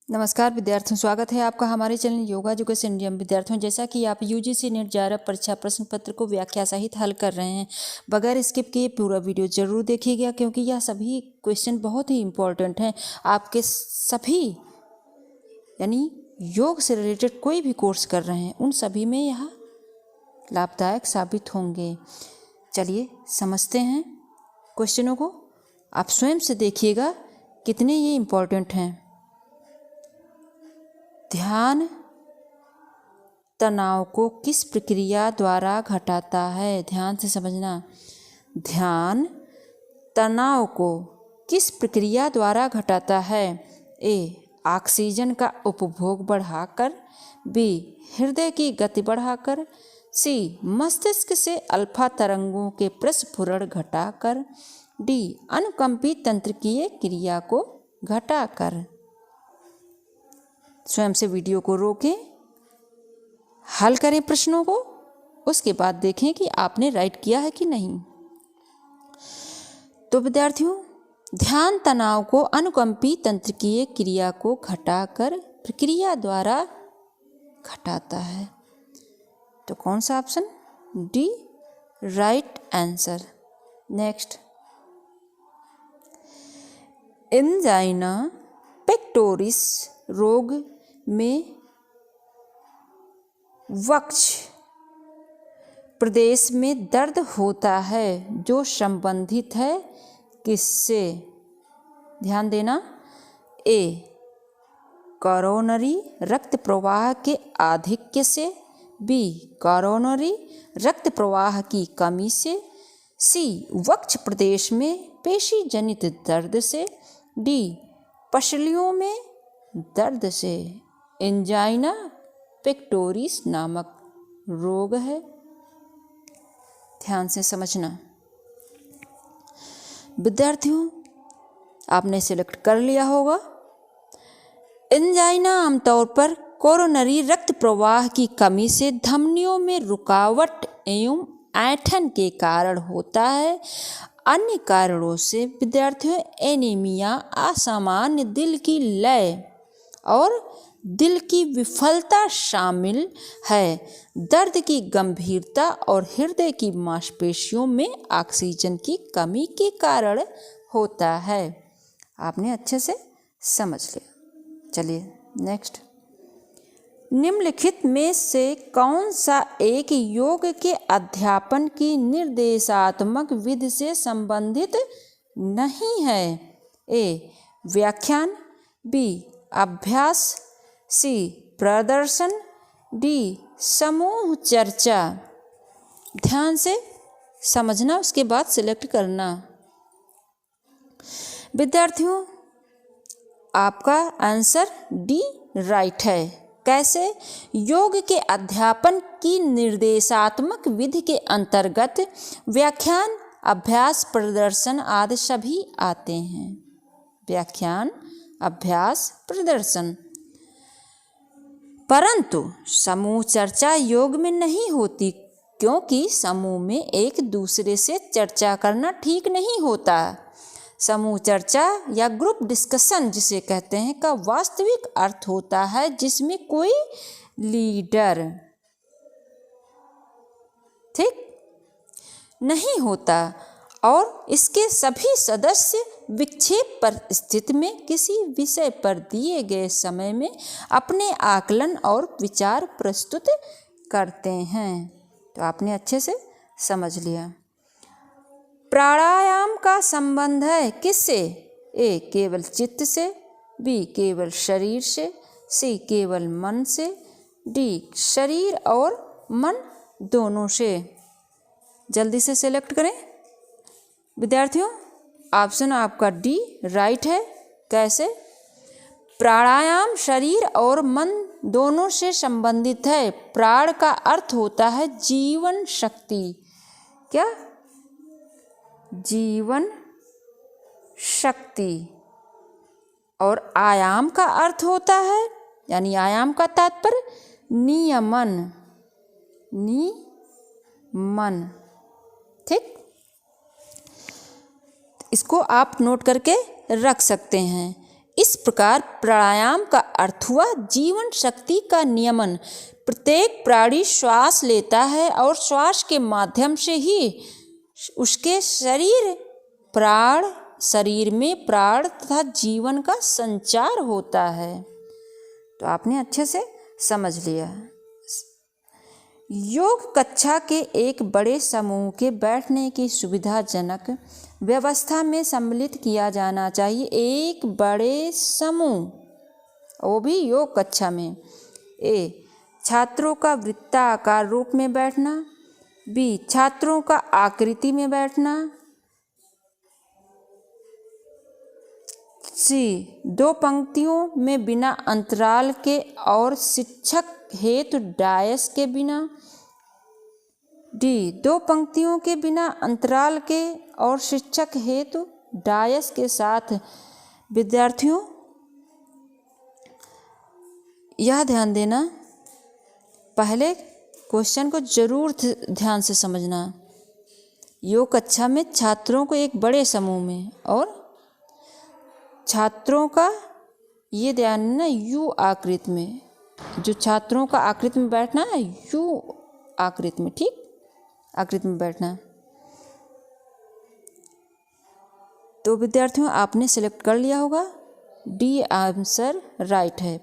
नमस्कार विद्यार्थियों, स्वागत है आपका हमारे चैनल योगा एजुकेशन इंडिया में। विद्यार्थियों, जैसा कि आप यूजीसी नेट JRF परीक्षा प्रश्न पत्र को व्याख्या सहित हल कर रहे हैं, बगैर स्किप किए पूरा वीडियो जरूर देखिएगा, क्योंकि यह सभी क्वेश्चन बहुत ही इम्पोर्टेंट हैं। आपके सभी यानी योग से रिलेटेड कोई भी कोर्स कर रहे हैं उन सभी में यह लाभदायक साबित होंगे। चलिए समझते हैं क्वेश्चनों को। आप स्वयं से देखिएगा कितने ये इम्पोर्टेंट हैं। ध्यान तनाव को किस प्रक्रिया द्वारा घटाता है? ध्यान से समझना। ध्यान तनाव को किस प्रक्रिया द्वारा घटाता है? ए. ऑक्सीजन का उपभोग बढ़ाकर। बी. हृदय की गति बढ़ाकर। सी. मस्तिष्क से अल्फा तरंगों के प्रस्फुरण घटाकर। डी. अनुकंपी तंत्रिकीय क्रिया को घटाकर। स्वयं से वीडियो को रोकें, हल करें प्रश्नों को, उसके बाद देखें कि आपने राइट किया है कि नहीं। तो विद्यार्थियों, ध्यान तनाव को अनुकंपी तंत्रिकीय क्रिया को घटाकर प्रक्रिया द्वारा घटाता है। तो कौन सा option? D right answer. Next, angina pectoris रोग में वक्ष प्रदेश में दर्द होता है जो संबंधित है किससे? ध्यान देना। ए. कोरोनरी रक्त प्रवाह के आधिक्य से। बी. कोरोनरी रक्त प्रवाह की कमी से। सी. वक्ष प्रदेश में पेशी जनित दर्द से। डी. पसलियों में दर्द से। एंजाइना पेक्टोरिस नामक रोग है। ध्यान से समझना। विद्यार्थियों, आपने सिलेक्ट कर लिया होगा। एंजाइना आमतौर पर कोरोनरी रक्त प्रवाह की कमी से धमनियों में रुकावट एवं ऐंठन के कारण होता है। अन्य कारणों से विद्यार्थियों एनीमिया, असामान्य दिल की लय और दिल की विफलता शामिल है। दर्द की गंभीरता और हृदय की मांसपेशियों में ऑक्सीजन की कमी के कारण होता है। आपने अच्छे से समझ लिया। चलिए नेक्स्ट, निम्नलिखित में से कौन सा एक योग के अध्यापन की निर्देशात्मक विधि से संबंधित नहीं है? ए. व्याख्यान। बी. अभ्यास। सी. प्रदर्शन। डी. समूह चर्चा। ध्यान से समझना, उसके बाद सिलेक्ट करना। विद्यार्थियों, आपका आंसर डी राइट है। कैसे? योग के अध्यापन की निर्देशात्मक विधि के अंतर्गत व्याख्यान, अभ्यास, प्रदर्शन आदि सभी आते हैं। व्याख्यान, अभ्यास, प्रदर्शन। परंतु समूह चर्चा योग में नहीं होती, क्योंकि समूह में एक दूसरे से चर्चा करना ठीक नहीं होता। समूह चर्चा या ग्रुप डिस्कशन जिसे कहते हैं का वास्तविक अर्थ होता है जिसमें कोई लीडर ठीक नहीं होता और इसके सभी सदस्य विक्षेप पर स्थिति में किसी विषय पर दिए गए समय में अपने आकलन और विचार प्रस्तुत करते हैं। तो आपने अच्छे से समझ लिया। प्राणायाम का संबंध है किससे? ए. केवल चित्त से। बी. केवल शरीर से। सी. केवल मन से। डी. शरीर और मन दोनों से। जल्दी से सिलेक्ट करें विद्यार्थियों। ऑप्शन आपका डी राइट है। कैसे? प्राणायाम शरीर और मन दोनों से संबंधित है। प्राण का अर्थ होता है जीवन शक्ति। क्या? जीवन शक्ति। और आयाम का अर्थ होता है, यानी आयाम का तात्पर्य नियमन। नियमन। ठीक, इसको आप नोट करके रख सकते हैं। इस प्रकार प्राणायाम का अर्थ हुआ जीवन शक्ति का नियमन। प्रत्येक प्राणी श्वास लेता है और श्वास के माध्यम से ही उसके शरीर में प्राण तथा जीवन का संचार होता है। तो आपने अच्छे से समझ लिया। योग कक्षा के एक बड़े समूह के बैठने की सुविधाजनक व्यवस्था में सम्मिलित किया जाना चाहिए। एक बड़े समूह, वो भी योग कक्षा में। ए, छात्रों का वृत्ताकार रूप में बैठना। बी, छात्रों का आकृति में बैठना। सी, दो पंक्तियों में बिना अंतराल के और शिक्षक हेतु डायस के बिना। डी, दो पंक्तियों के बिना अंतराल के और शिक्षक हेतु डायस के साथ। विद्यार्थियों, यह ध्यान देना, पहले क्वेश्चन को जरूर ध्यान से समझना। योग कक्षा में छात्रों को एक बड़े समूह में, और छात्रों का ये ध्यान ना यू आकृति में, जो छात्रों का आकृति में बैठना है, यू आकृति में, ठीक, आकृति में बैठना। तो विद्यार्थियों, आपने सिलेक्ट कर लिया होगा, डी आंसर राइट है,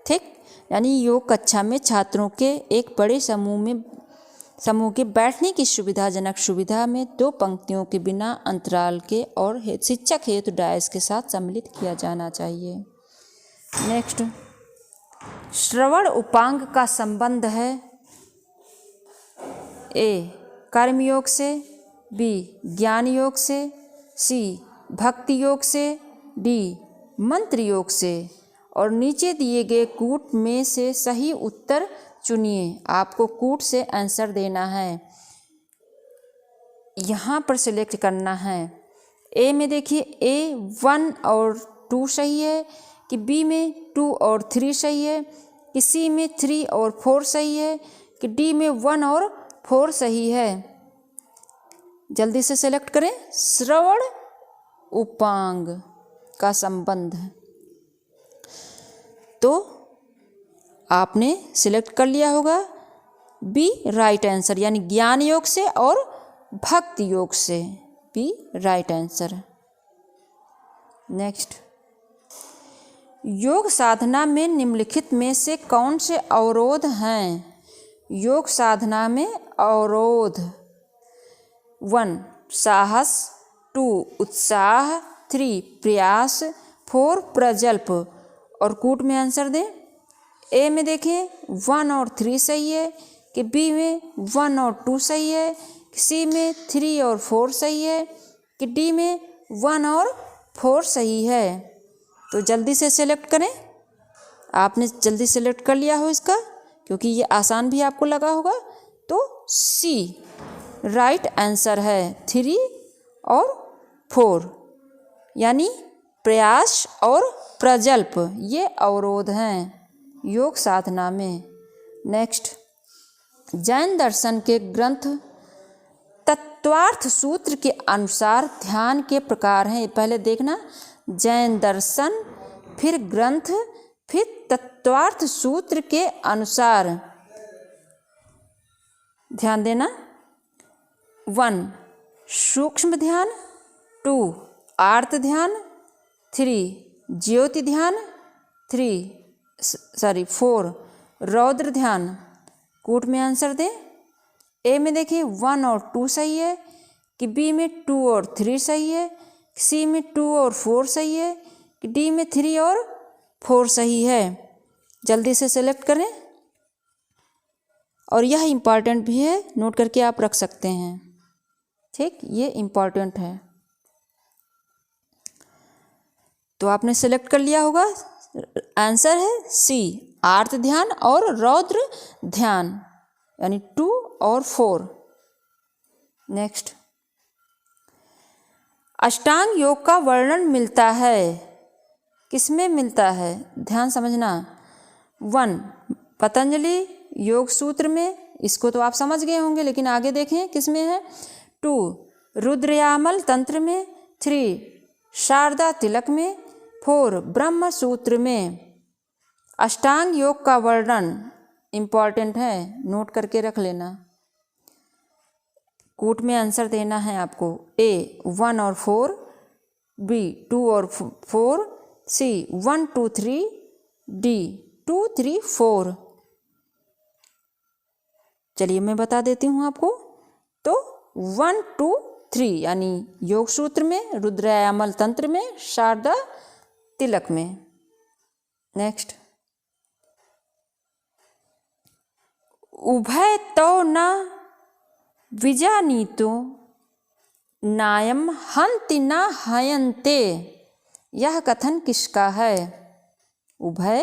ठीक। यानी योग कक्षा में छात्रों के एक बड़े समूह के बैठने की सुविधाजनक सुविधा में दो पंक्तियों के बिना अंतराल के और शिक्षक हेतु डायस के साथ सम्मिलित किया जाना चाहिए। नेक्स्ट, श्रवण उपांग का संबंध है ए, कर्मयोग से, बी, ज्ञान योग से, सी, भक्ति योग से, डी, मंत्र योग से। और नीचे दिए गए कूट में से सही उत्तर चुनिए। आपको कूट से आंसर देना है, यहाँ पर सिलेक्ट करना है। ए में देखिए, ए 1 और 2 सही है, कि बी में 2 और 3 सही है, कि सी में 3 और 4 सही है, कि डी में 1 और 4 सही है। जल्दी से सेलेक्ट करें। श्रवण उपांग का संबंध, तो आपने सिलेक्ट कर लिया होगा बी राइट आंसर, यानी ज्ञान योग से और भक्ति योग से, बी राइट आंसर। नेक्स्ट, योग साधना में निम्नलिखित में से कौन से अवरोध हैं? योग साधना में अवरोध 1 साहस, 2 उत्साह, 3 प्रयास, 4 प्रजल्प। और कूट में आंसर दें। ए में देखिए 1 और 3 सही है, कि बी में 1 और 2 सही है, कि सी में 3 और 4 सही है, कि डी में 1 और 4 सही है। तो जल्दी से सेलेक्ट करें। आपने जल्दी सेलेक्ट कर लिया हो इसका, क्योंकि ये आसान भी आपको लगा होगा। तो सी राइट आंसर है, 3 और 4, यानी प्रयास और प्रजल्प ये अवरोध हैं योग साधना में। नेक्स्ट, जैन दर्शन के ग्रंथ तत्वार्थ सूत्र के अनुसार ध्यान के प्रकार हैं। पहले देखना, जैन दर्शन, फिर ग्रंथ, फिर तत्वार्थ सूत्र के अनुसार। ध्यान देना। 1 सूक्ष्म ध्यान, 2 आर्त ध्यान, 3 ज्योति ध्यान, 4 रौद्र ध्यान। कूट में आंसर दें। ए में देखिए 1 और 2 सही है, कि बी में 2 और 3 सही है, कि सी में 2 और 4 सही है, कि डी में 3 और 4 सही है। जल्दी से सेलेक्ट करें। और यह इम्पॉर्टेंट भी है, नोट करके आप रख सकते हैं, ठीक, ये इम्पॉर्टेंट है। तो आपने सेलेक्ट कर लिया होगा, आंसर है सी आर्त ध्यान और रौद्र ध्यान, यानी 2 और 4। नेक्स्ट, अष्टांग योग का वर्णन मिलता है, किसमें मिलता है? ध्यान समझना। 1 पतंजलि योग सूत्र में, इसको तो आप समझ गए होंगे, लेकिन आगे देखें किसमें है। 2 रुद्रयामल तंत्र में, 3 शारदा तिलक में, 4 ब्रह्म सूत्र में अष्टांग योग का वर्णन इम्पॉर्टेंट है, नोट करके रख लेना। कूट में आंसर देना है आपको। ए 1 और 4, बी 2 और 4, सी 1 2 3, डी 2 3 4। चलिए मैं बता देती हूँ आपको। तो 1 2 3 यानी योग सूत्र में, रुद्रायामल तंत्र में, शारदा तिलक में। नेक्स्ट, उभय तो न विजानीतो नायम हन्ति न हयन्ते, यह कथन किसका है? उभय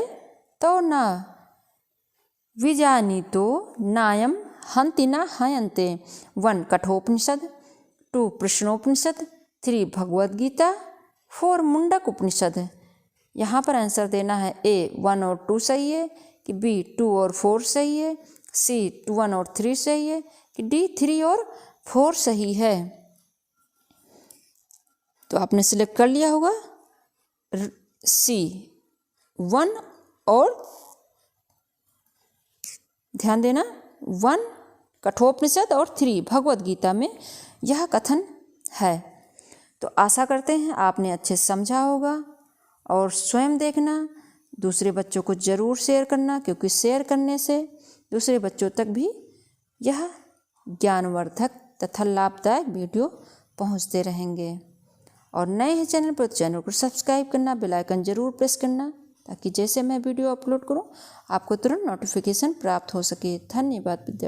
तो न विजानीतो नायम हन्ति न हयन्ते। 1 कठोपनिषद, 2 प्रश्नोपनिषद, 3 भगवद गीता, 4 मुंडक उपनिषद। यहाँ पर आंसर देना है। ए 1 और 2 सही है, कि बी 2 और 4 सही है, सी 1 और 3 सही है, कि डी 3 और 4 सही है। तो आपने सिलेक्ट कर लिया होगा सी 1 और, ध्यान देना, 1 कठोपनिषद और 3 भगवद गीता में यह कथन है। तो आशा करते हैं आपने अच्छे से समझा होगा, और स्वयं देखना, दूसरे बच्चों को ज़रूर शेयर करना, क्योंकि शेयर करने से दूसरे बच्चों तक भी यह ज्ञानवर्धक तथा लाभदायक वीडियो पहुंचते रहेंगे। और नए हैं चैनल पर तो चैनल को सब्सक्राइब करना, बेल आइकन ज़रूर प्रेस करना, ताकि जैसे मैं वीडियो अपलोड करूं आपको तुरंत नोटिफिकेशन प्राप्त हो सके। धन्यवाद विद्यार्थी।